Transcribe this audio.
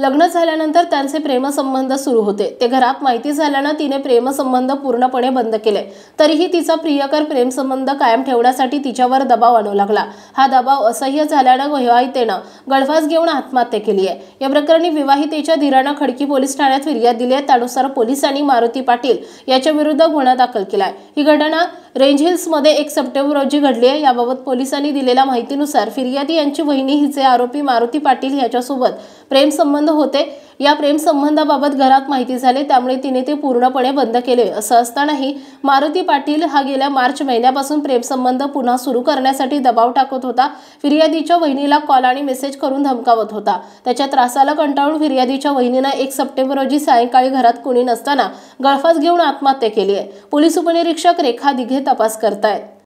लग्न झाल्यानंतर त्यांचे प्रेमसंबंध सुरू होते। ते घरात माहिती झाल्यानं तिने प्रेमसंबंध पूर्णपणे बंद केले। तरीही तिचा प्रियकर प्रेमसंबंध कायम ठेवण्यासाठी तिच्यावर दबाव आणू लागला। हा दबाव असह्य झाल्यानं विवाहितेनं गळफास घेऊन आत्महत्या केली आहे। या प्रकरणी विवाहितेच्या धीरानं खडकी पोलीस ठाण्यात फिर्याद दिली आहे। त्यानुसार पोलिसांनी मारुती पाटील याच्या विरुद्ध गुन्हा दाखल केला आहे। ही घटना रेंज हिल्स मध्ये 1 सप्टेंबर रोजी घडली आहे। याबाबत पोलिसांनी दिलेल्या माहितीनुसार फिर्यादी यांची वहिनी हिचे आरोपी मारुती पाटील याच्यासोबत प्रेमसंबंध होते। या प्रेमसंबंधाबाबत घरात माहिती झाली, त्यामुळे तिने ते पूर्णपणे बंद केले। असं असतानाही मारुती पाटील हा गेल्या मार्च महिन्यापासून प्रेमसंबंध पुन्हा सुरू करण्यासाठी दबाव टाकत होता। फिर्यादीच्या वहिनीला कॉल आणि मेसेज करून धमकावत होता। त्याच्या त्रासाला कंटाळून फिर्यादीच्या वहिनीने 1 सप्टेंबर रोजी सायंकाळी घरात कोणी नसताना गळफास घेऊन आत्महत्या केली आहे। पोलीस उपनिरीक्षक रेखा दिघे तपास करतायत।